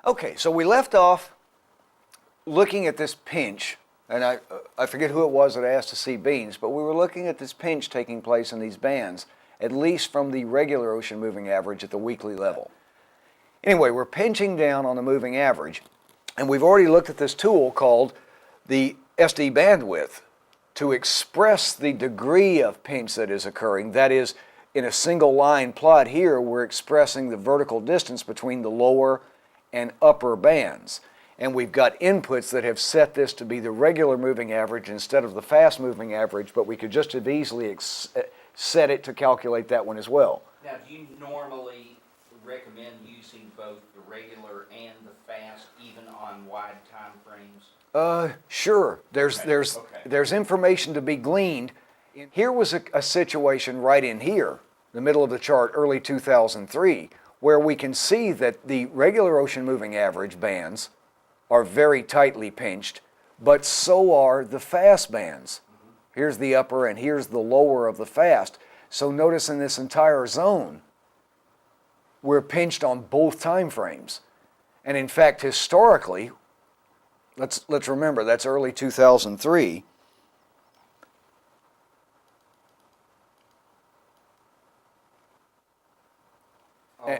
Okay, so we left off looking at this pinch, and I forget who it was that asked to see beans, but we were looking at this pinch taking place in these bands, at least from the regular ocean moving average at the weekly level. Anyway, we're pinching down on the moving average, and we've already looked at this tool called the SD bandwidth to express the degree of pinch that is occurring. That is, in a single line plot here, we're expressing the vertical distance between the lower and upper bands. And we've got inputs that have set this to be the regular moving average instead of the fast moving average, but we could just as easily set it to calculate that one as well. Now, do you normally recommend using both the regular and the fast, even on wide time frames? Sure. There's information to be gleaned. Here was a situation right in here, the middle of the chart, early 2003, where we can see that the regular ocean moving average bands are very tightly pinched, but so are the fast bands. Here's the upper and here's the lower of the fast. So notice in this entire zone, we're pinched on both time frames. And in fact, historically, let's remember that's early 2003.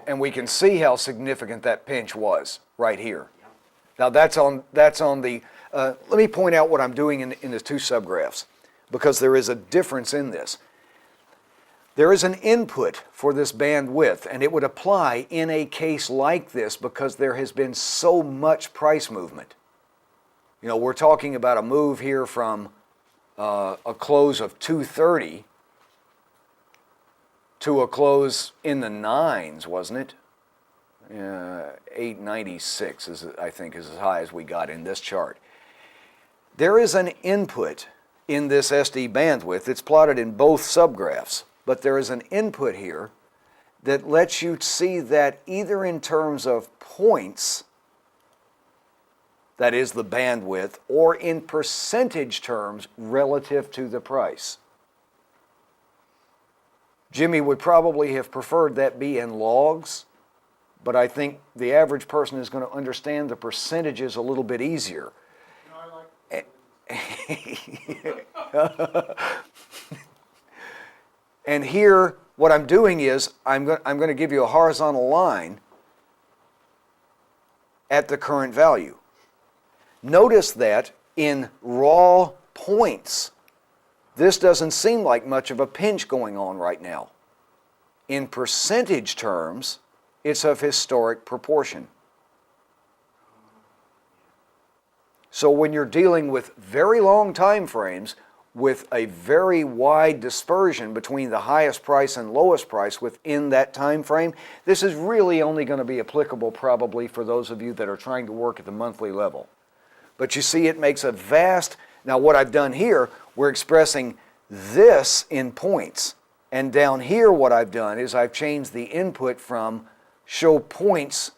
And we can see how significant that pinch was right here. Now that's on the, let me point out what I'm doing in the two subgraphs, because there is a difference in this. There is an input for this bandwidth, and it would apply in a case like this because there has been so much price movement. You know, we're talking about a move here from a close of 230 to a close in the 9s, wasn't it? 896 is, I think, is as high as we got in this chart. There is an input in this SD bandwidth. It's plotted in both subgraphs, but there is an input here that lets you see that either in terms of points, that is the bandwidth, or in percentage terms relative to the price. Jimmy would probably have preferred that be in logs, but I think the average person is going to understand the percentages a little bit easier. No, I like And here, what I'm doing is I'm going to give you a horizontal line at the current value. Notice that in raw points, this doesn't seem like much of a pinch going on right now. In percentage terms, it's of historic proportion. So when you're dealing with very long time frames with a very wide dispersion between the highest price and lowest price within that time frame, this is really only going to be applicable probably for those of you that are trying to work at the monthly level. But you see, it makes a vast, now what I've done here, we're expressing this in points. And down here what I've done is I've changed the input from show points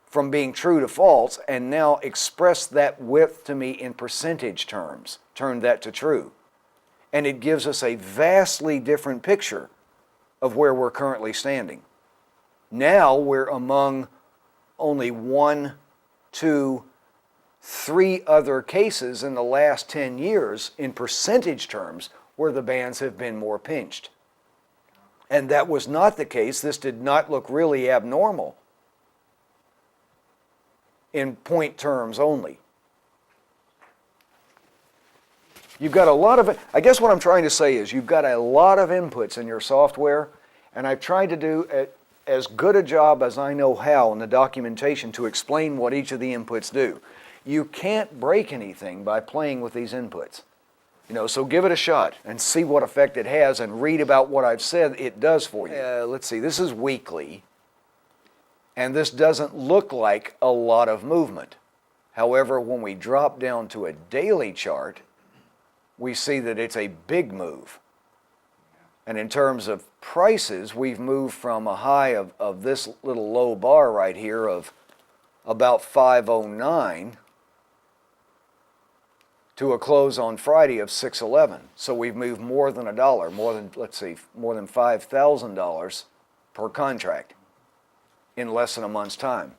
from being true to false, and now express that width to me in percentage terms. Turn that to true. And it gives us a vastly different picture of where we're currently standing. Now we're among only 1, 2, 3 other cases in the last 10 years in percentage terms where the bands have been more pinched. And that was not the case. This did not look really abnormal in point terms only. You've got a lot of, I guess what I'm trying to say is you've got a lot of inputs in your software, and I've tried to do as good a job as I know how in the documentation to explain what each of the inputs do. You can't break anything by playing with these inputs. You know, so give it a shot and see what effect it has and read about what I've said it does for you. Let's see, this is weekly, and this doesn't look like a lot of movement. However, when we drop down to a daily chart, we see that it's a big move. And in terms of prices, we've moved from a high of this little low bar right here of about 509 to a close on Friday of 611. So we've moved more than $1, more than $5,000 per contract in less than a month's time.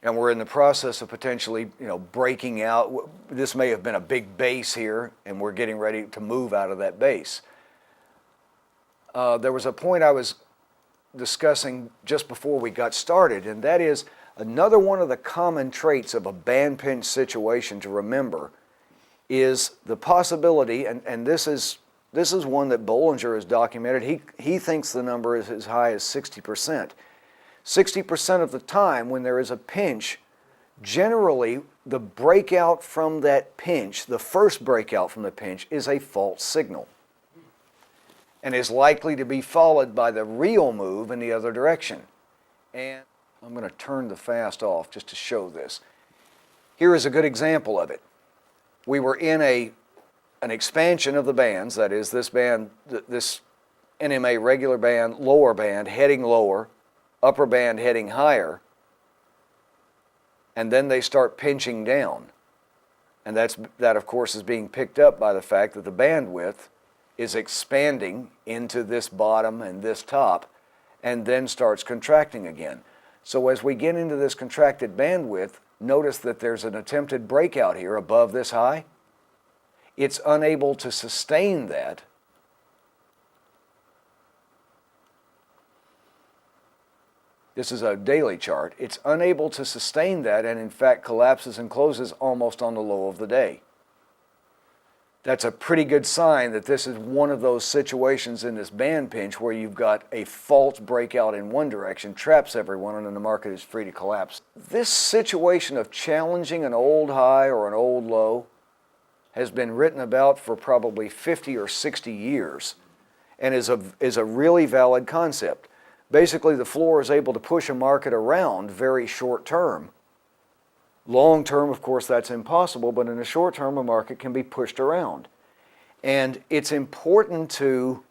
and we're in the process of potentially, breaking out. This may have been a big base here, and we're getting ready to move out of that base. There was a point I was discussing just before we got started, and that is another one of the common traits of a band pinch situation to remember is the possibility, and this is one that Bollinger has documented. He thinks the number is as high as 60%. 60% of the time when there is a pinch, generally the breakout from that pinch, the first breakout from the pinch, is a false signal and is likely to be followed by the real move in the other direction. And I'm going to turn the fast off just to show this. Here is a good example of it. We were in an expansion of the bands, that is, this band, this NMA regular band, lower band heading lower, upper band heading higher, and then they start pinching down. And that of course is being picked up by the fact that the bandwidth is expanding into this bottom and this top, and then starts contracting again. So as we get into this contracted bandwidth, notice that there's an attempted breakout here above this high. It's unable to sustain that. This is a daily chart. It's unable to sustain that, and in fact collapses and closes almost on the low of the day. That's a pretty good sign that this is one of those situations in this band pinch where you've got a false breakout in one direction, traps everyone, and then the market is free to collapse. This situation of challenging an old high or an old low has been written about for probably 50 or 60 years and is a really valid concept. Basically, the floor is able to push a market around very short term. Long term, of course, that's impossible, but in the short term, a market can be pushed around. And it's important to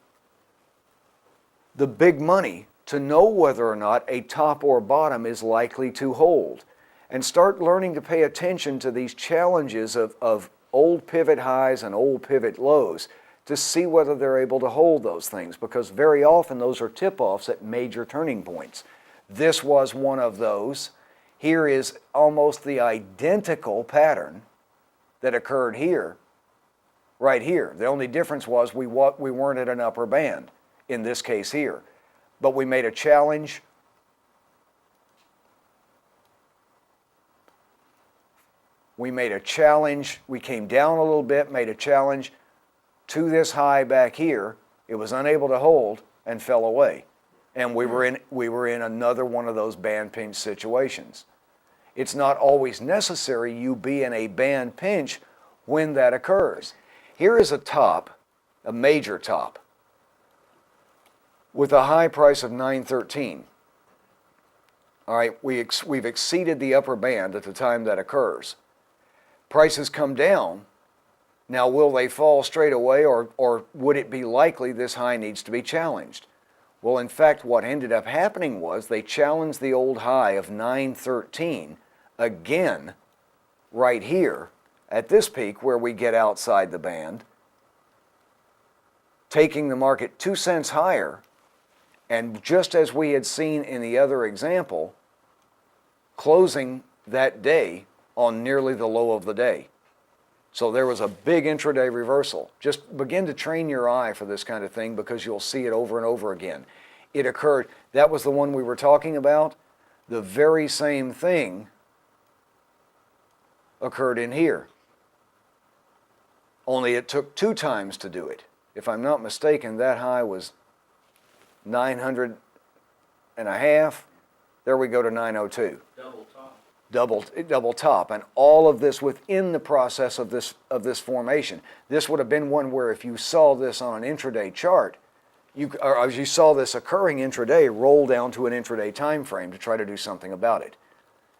the big money to know whether or not a top or bottom is likely to hold, and start learning to pay attention to these challenges of old pivot highs and old pivot lows to see whether they're able to hold those things, because very often those are tip-offs at major turning points. This was one of those. Here is almost the identical pattern that occurred here, right here. The only difference was we weren't at an upper band, in this case here. But we made a challenge. We came down a little bit, made a challenge to this high back here. It was unable to hold and fell away. And we were in another one of those band pinch situations. It's not always necessary you be in a band pinch when that occurs. Here is a top, a major top, with a high price of 913. All right, we've exceeded the upper band at the time that occurs. Prices come down. Now, will they fall straight away, or would it be likely this high needs to be challenged? Well, in fact, what ended up happening was they challenged the old high of 913 again right here at this peak where we get outside the band, taking the market 2 cents higher, and just as we had seen in the other example, closing that day on nearly the low of the day. So there was a big intraday reversal. Just begin to train your eye for this kind of thing, because you'll see it over and over again. It occurred, that was the one we were talking about. The very same thing occurred in here. Only it took 2 times to do it. If I'm not mistaken, that high was 900 and a half. There we go to 902. Double top, and all of this within the process of this formation. This would have been one where if you saw this on an intraday chart, or as you saw this occurring intraday, roll down to an intraday time frame to try to do something about it,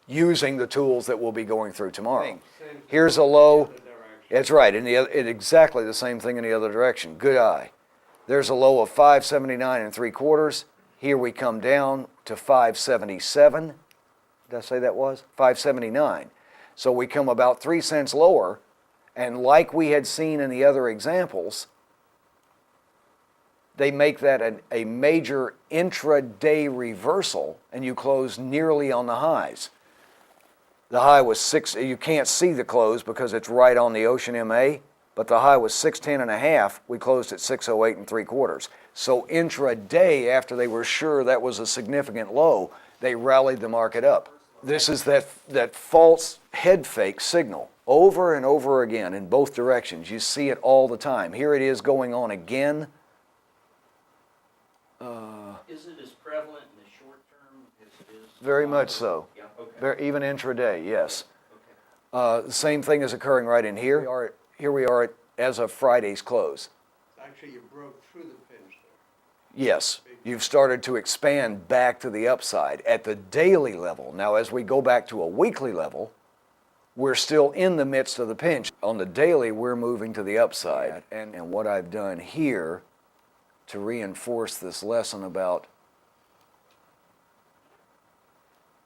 using the tools that we'll be going through tomorrow. Here's a low. That's right, exactly the same thing in the other direction. Good eye. There's a low of 579 3/4. Here we come down to 577. Did I say that was? 579. So we come about 3 cents lower, and like we had seen in the other examples, they make that a major intraday reversal, and you close nearly on the highs. The high was 6, you can't see the close because it's right on the Ocean MA, but the high was 610.5. We closed at 608 and 3/4. So intraday, after they were sure that was a significant low, they rallied the market up. This is that false head fake signal over and over again in both directions. You see it all the time. Here it is going on again. Is it as prevalent in the short term as it is? Very much so. Yeah, okay. Even intraday, yes. Okay. The same thing is occurring right in here. Here we are as of Friday's close. Actually, you broke through the pinch there. Yes, you've started to expand back to the upside at the daily level. Now, as we go back to a weekly level, we're still in the midst of the pinch. On the daily, we're moving to the upside. And what I've done here to reinforce this lesson about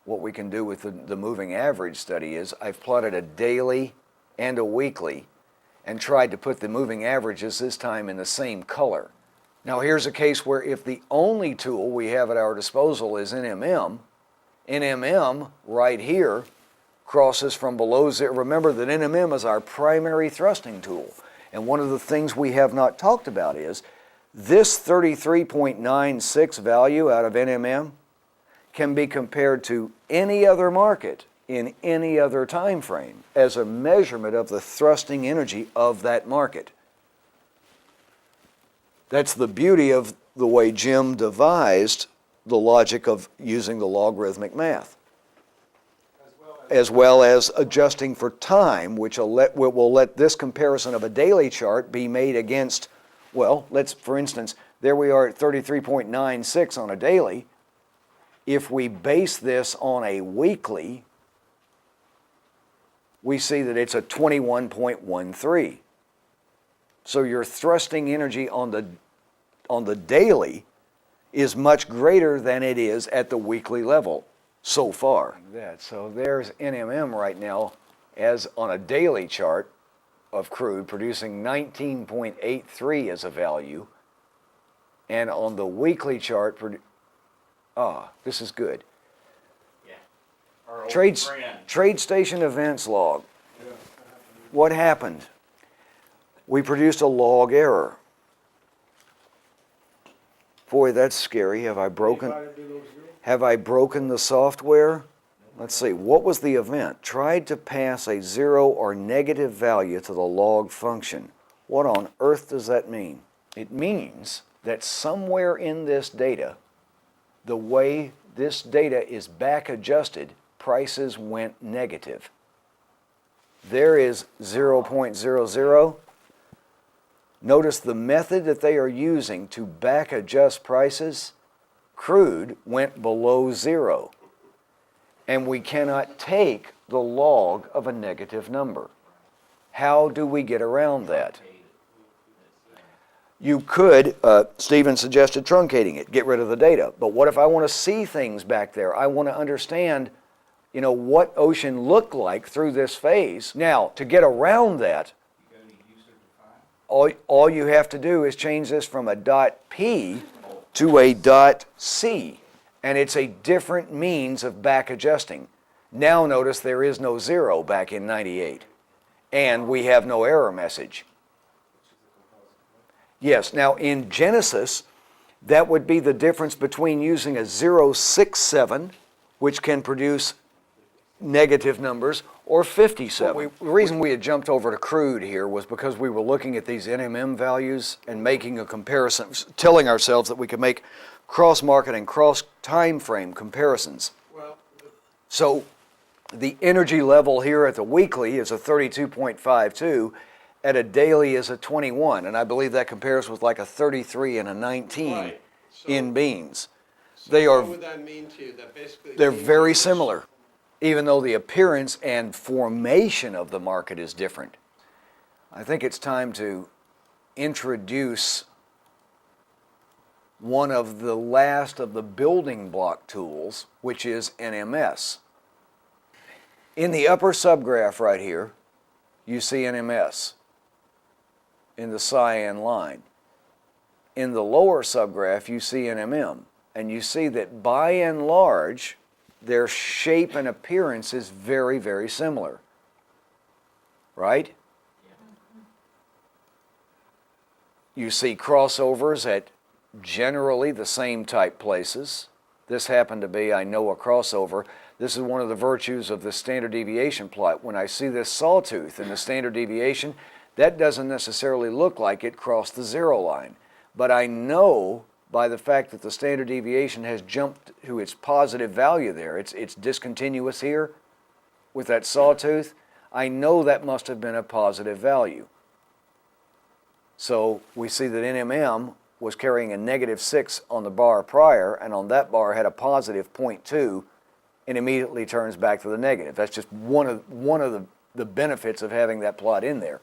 what we can do with the moving average study is I've plotted a daily and a weekly and tried to put the moving averages this time in the same color. Now here's a case where if the only tool we have at our disposal is NMM right here crosses from below zero. Remember that NMM is our primary thrusting tool. And one of the things we have not talked about is this 33.96 value out of NMM can be compared to any other market in any other time frame as a measurement of the thrusting energy of that market. That's the beauty of the way Jim devised the logic of using the logarithmic math, as well as adjusting for time, which will let this comparison of a daily chart be made against, well, for instance, there we are at 33.96 on a daily. If we base this on a weekly, we see that it's a 21.13. So your thrusting energy on the daily is much greater than it is at the weekly level so far. So there's NMM right now as on a daily chart of crude producing 19.83 as a value, and on the weekly chart, this is good. Yeah. Our old Trade friend. station events log. What happened? We produced a log error. Boy, that's scary. Have I broken the software? Let's see. What was the event? Tried to pass a 0 or negative value to the log function. What on earth does that mean? It means that somewhere in this data, the way this data is back adjusted, prices went negative. There is 0.00. Notice the method that they are using to back adjust prices. Crude went below 0. And we cannot take the log of a negative number. How do we get around that? You could, Stephen suggested truncating it, get rid of the data. But what if I want to see things back there? I want to understand, what ocean looked like through this phase. Now, to get around that, all you have to do is change this from a .P to a .C. And it's a different means of back adjusting. Now notice there is no 0 back in 98. And we have no error message. Yes, now in Genesis, that would be the difference between using a 067, which can produce negative numbers, or 57. The reason we had jumped over to crude here was because we were looking at these NMM values and making a comparison, telling ourselves that we could make cross-market and cross-time frame comparisons. So the energy level here at the weekly is a 32.52, at a daily is a 21, and I believe that compares with like a 33 and a 19 Right. in beans. What would that mean to you? That basically They're very similar, even though the appearance and formation of the market is different. I think it's time to introduce one of the last of the building block tools, which is NMS. In the upper subgraph right here, you see NMS in the cyan line. In the lower subgraph, you see NMM. And you see that by and large, their shape and appearance is very, very similar. Right? You see crossovers at generally the same type places. This happened to be, I know, a crossover. This is one of the virtues of the standard deviation plot. When I see this sawtooth in the standard deviation, that doesn't necessarily look like it crossed the zero line. But I know by the fact that the standard deviation has jumped to its positive value there, it's discontinuous here with that sawtooth, I know that must have been a positive value. So we see that NMM was carrying a -6 on the bar prior, and on that bar had a positive 0.2 and immediately turns back to the negative. That's just one of the benefits of having that plot in there.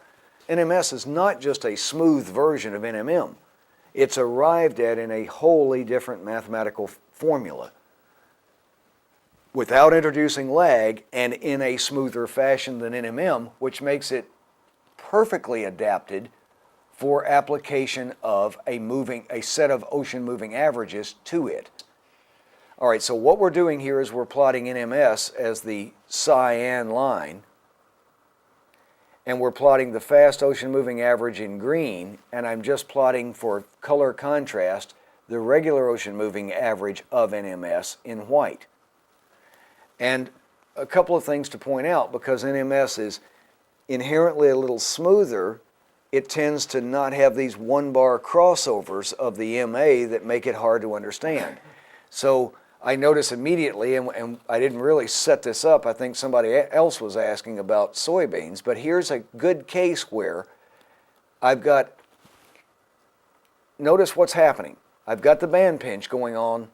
NMS is not just a smooth version of NMM. It's arrived at in a wholly different mathematical formula without introducing lag and in a smoother fashion than NMM, which makes it perfectly adapted for application of a set of ocean moving averages to it. All right, so what we're doing here is we're plotting NMS as the cyan line, and we're plotting the fast ocean moving average in green, and I'm just plotting for color contrast the regular ocean moving average of NMS in white. And a couple of things to point out, because NMS is inherently a little smoother, it tends to not have these one-bar crossovers of the MA that make it hard to understand. So I notice immediately, and I didn't really set this up, I think somebody else was asking about soybeans, but here's a good case where I've got, notice what's happening. I've got the band pinch going on.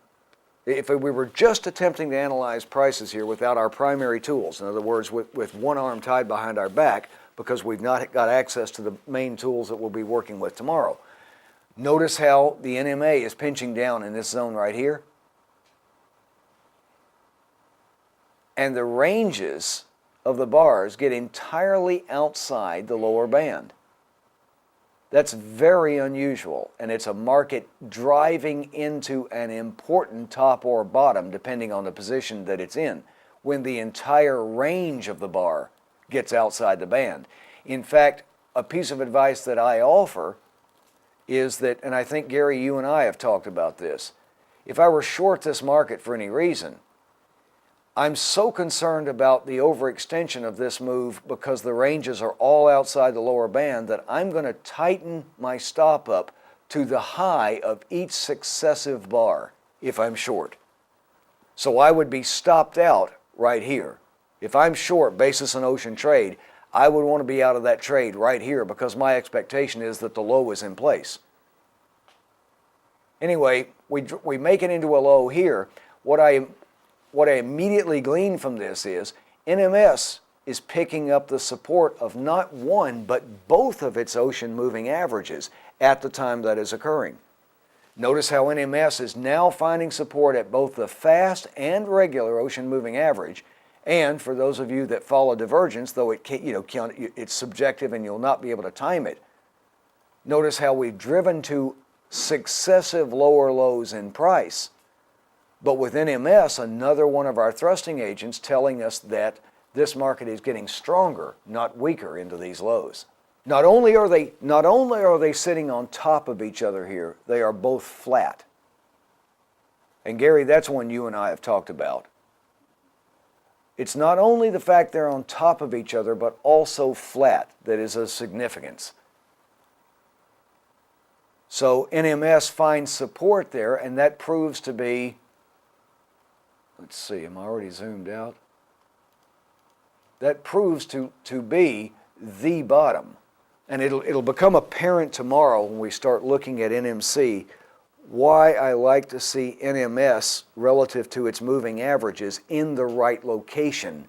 If we were just attempting to analyze prices here without our primary tools, in other words, with one arm tied behind our back, because we've not got access to the main tools that we'll be working with tomorrow. Notice how the NMA is pinching down in this zone right here. And the ranges of the bars get entirely outside the lower band. That's very unusual, and it's a market driving into an important top or bottom, depending on the position that it's in, when the entire range of the bar gets outside the band. In fact, a piece of advice that I offer is that, and I think, Gary, you and I have talked about this, if I were short this market for any reason, I'm so concerned about the overextension of this move because the ranges are all outside the lower band that I'm going to tighten my stop up to the high of each successive bar if I'm short. So I would be stopped out right here. If I'm short basis and ocean trade, I would want to be out of that trade right here because my expectation is that the low is in place. Anyway, we make it into a low here. What I immediately glean from this is NMS is picking up the support of not one but both of its ocean moving averages at the time that is occurring. Notice how NMS is now finding support at both the fast and regular ocean moving average. And for those of you that follow divergence, though it's subjective and you'll not be able to time it, notice how we've driven to successive lower lows in price. But with NMS, another one of our thrusting agents telling us that this market is getting stronger, not weaker, into these lows. Not only are they sitting on top of each other here, they are both flat. And Gary, that's one you and I have talked about. It's not only the fact they're on top of each other, but also flat that is of significance. So NMS finds support there, and that proves to be, let's see, am I already zoomed out? That proves to be the bottom. And it'll become apparent tomorrow when we start looking at NMC why I like to see NMS relative to its moving averages in the right location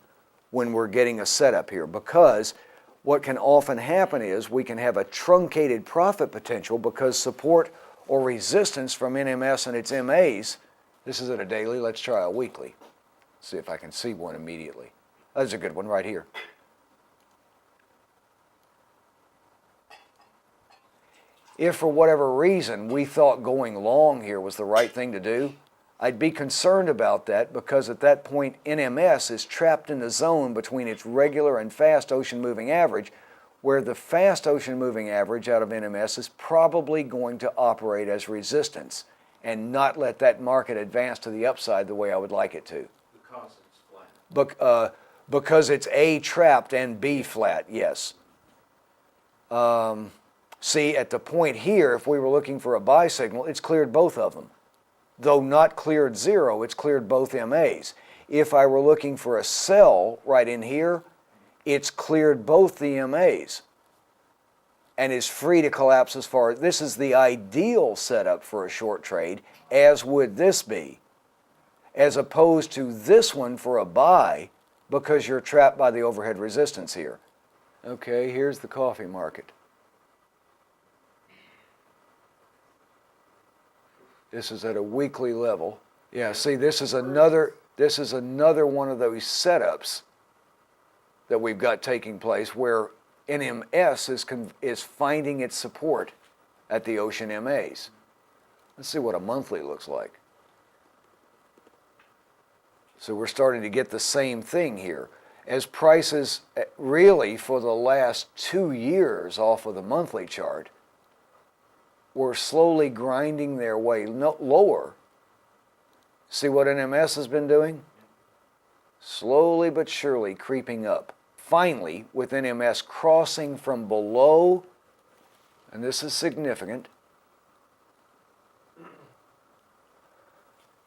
when we're getting a setup here. Because what can often happen is we can have a truncated profit potential because support or resistance from NMS and its MAs, this is at a daily, let's try a weekly. See if I can see one immediately. That's a good one right here. If for whatever reason we thought going long here was the right thing to do, I'd be concerned about that because at that point NMS is trapped in the zone between its regular and fast ocean moving average, where the fast ocean moving average out of NMS is probably going to operate as resistance and not let that market advance to the upside the way I would like it to. Because it's flat. Because it's A, trapped, and B, flat, yes. See, at the point here, if we were looking for a buy signal, it's cleared both of them. Though not cleared zero, it's cleared both MAs. If I were looking for a sell right in here, it's cleared both the MAs and is free to collapse as far as, this is the ideal setup for a short trade, as would this be, as opposed to this one for a buy because you're trapped by the overhead resistance here. Okay, here's the coffee market. This is at a weekly level. Yeah, see, this is another one of those setups that we've got taking place where NMS is finding its support at the ocean MAs. Let's see what a monthly looks like. So we're starting to get the same thing here. As prices really for the last 2 years off of the monthly chart were slowly grinding their way lower. See what NMS has been doing? Slowly but surely creeping up. Finally, with NMS crossing from below, and this is significant,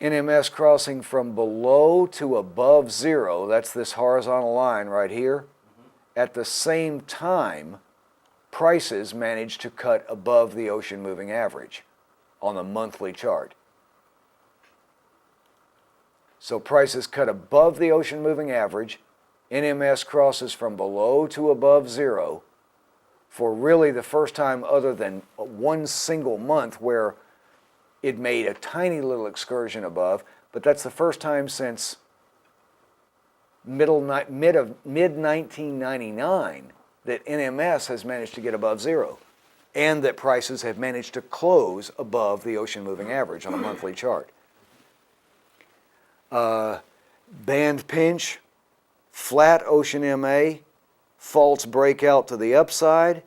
NMS crossing from below to above zero, that's this horizontal line right here. At the same time, prices managed to cut above the ocean moving average on the monthly chart. So prices cut above the ocean moving average, NMS crosses from below to above zero for really the first time other than one single month where it made a tiny little excursion above, but that's the first time since mid-1999 that NMS has managed to get above zero and that prices have managed to close above the ocean moving average on a monthly chart. Band pinch, flat ocean MA, false breakout to the upside,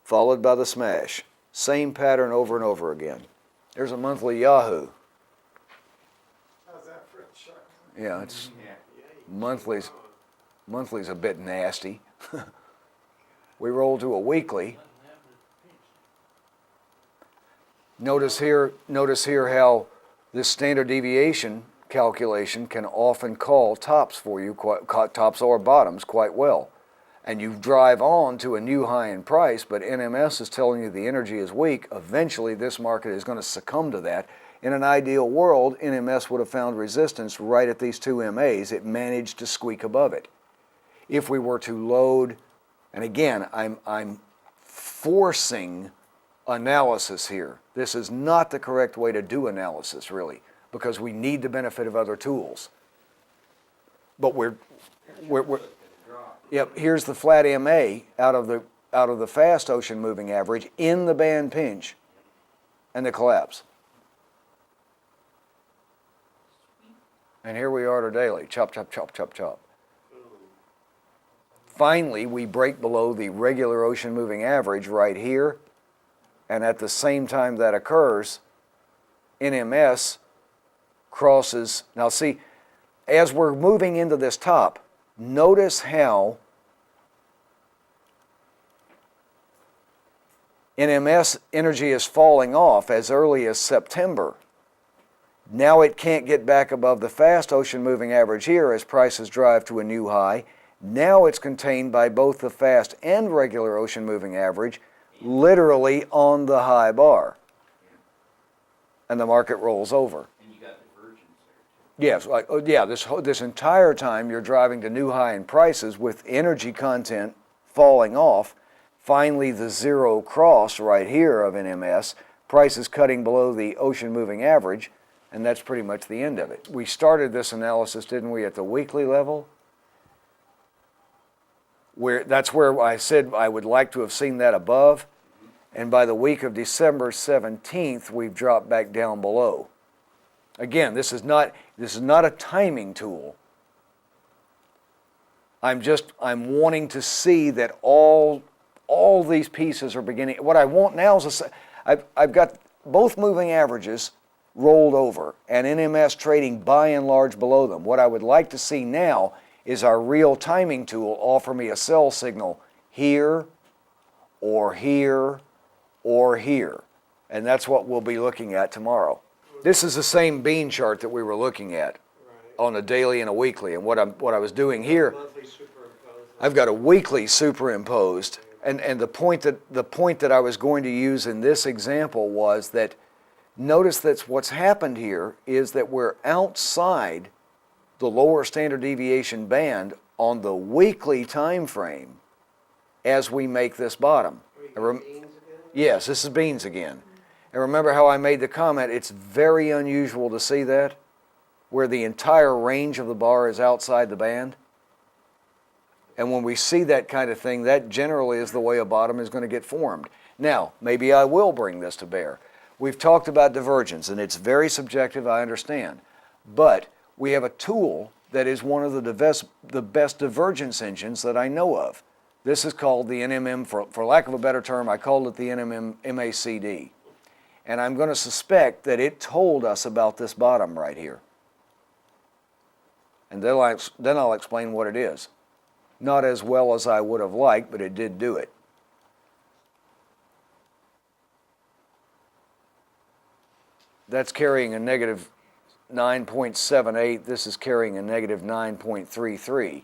followed by the smash. Same pattern over and over again. There's a monthly Yahoo. How's that for a chart? Yeah, it's monthly's a bit nasty. We roll to a weekly. Notice here how this standard deviation calculation can often call tops for you, tops or bottoms, quite well. And you drive on to a new high in price, but NMS is telling you the energy is weak. Eventually, this market is going to succumb to that. In an ideal world, NMS would have found resistance right at these two MAs. It managed to squeak above it. If we were to load, and again, I'm forcing analysis here. This is not the correct way to do analysis, really, because we need the benefit of other tools. But yep, here's the flat MA out of the fast ocean moving average in the band pinch and the collapse. And here we are daily, chop, chop, chop, chop, chop. Finally, we break below the regular ocean moving average right here, and at the same time that occurs, NMS crosses. Now see, as we're moving into this top, notice how NMS energy is falling off as early as September. Now it can't get back above the fast ocean moving average here as prices drive to a new high. Now it's contained by both the fast and regular ocean moving average, literally on the high bar. And the market rolls over. And you got divergence there too. Yes, this entire time you're driving to new high in prices with energy content falling off. Finally, the zero cross right here of NMS, prices cutting below the ocean moving average, and that's pretty much the end of it. We started this analysis, didn't we, at the weekly level? That's where I said I would like to have seen that above, and by the week of December 17th, we've dropped back down below. Again, this is not a timing tool. I'm wanting to see that all these pieces are beginning. What I want now is I've got both moving averages rolled over and NMS trading by and large below them. What I would like to see now is our real timing tool offer me a sell signal here or here or here. And that's what we'll be looking at tomorrow. This is the same bean chart that we were looking at on a daily and a weekly. And what I was doing here, I've got a weekly superimposed. And the point that I was going to use in this example was that notice that what's happened here is that we're outside the lower standard deviation band on the weekly time frame as we make this bottom. Yes, this is beans again. And remember how I made the comment, it's very unusual to see that, where the entire range of the bar is outside the band. And when we see that kind of thing, that generally is the way a bottom is going to get formed. Now, maybe I will bring this to bear. We've talked about divergence, and it's very subjective, I understand. But we have a tool that is one of the best divergence engines that I know of. This is called the NMM, for lack of a better term, I called it the NMM MACD. And I'm going to suspect that it told us about this bottom right here. And then I'll explain what it is. Not as well as I would have liked, but it did do it. That's carrying a negative 9.78. This is carrying a negative 9.33.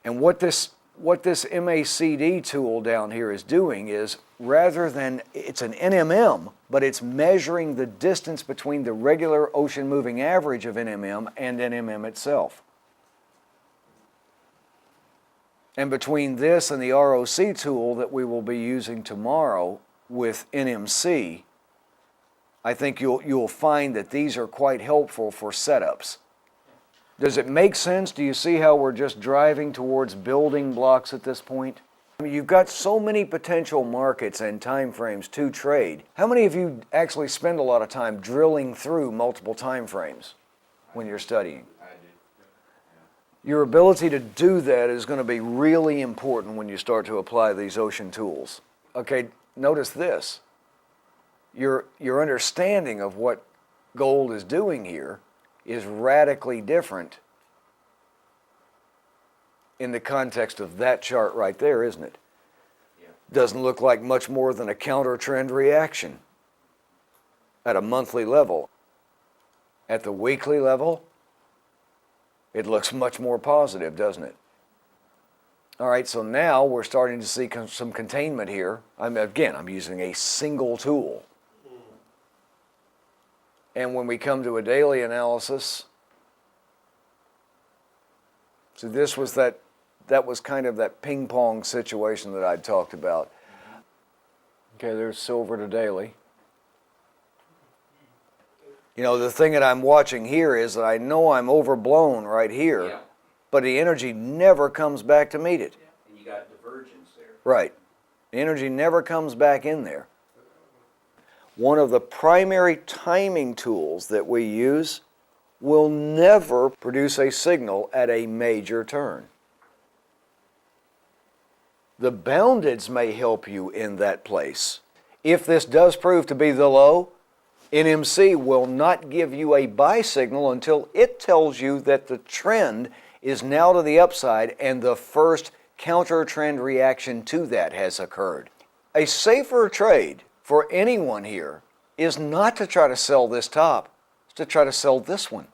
And what this MACD tool down here is doing is, rather than, it's an NMM, but it's measuring the distance between the regular ocean moving average of NMM and NMM itself. And between this and the ROC tool that we will be using tomorrow with NMC, I think you'll find that these are quite helpful for setups. Does it make sense? Do you see how we're just driving towards building blocks at this point? I mean, you've got so many potential markets and time frames to trade. How many of you actually spend a lot of time drilling through multiple time frames when you're studying? I do. Your ability to do that is going to be really important when you start to apply these ocean tools. Okay, notice this. Your understanding of what gold is doing here is radically different in the context of that chart right there, isn't it? Yeah. Doesn't look like much more than a counter trend reaction at a monthly level. At the weekly level, it looks much more positive, doesn't it? All right, so now we're starting to see some containment here. I'm using a single tool. And when we come to a daily analysis, so this was that was kind of that ping pong situation that I talked about. Okay, there's silver to daily. You know, the thing that I'm watching here is that I know I'm overblown right here, Yeah. but the energy never comes back to meet it. And you got divergence there. Right. The energy never comes back in there. One of the primary timing tools that we use will never produce a signal at a major turn. The boundeds may help you in that place. If this does prove to be the low, NMC will not give you a buy signal until it tells you that the trend is now to the upside and the first counter trend reaction to that has occurred. A safer trade for anyone here is not to try to sell this top, it's to try to sell this one.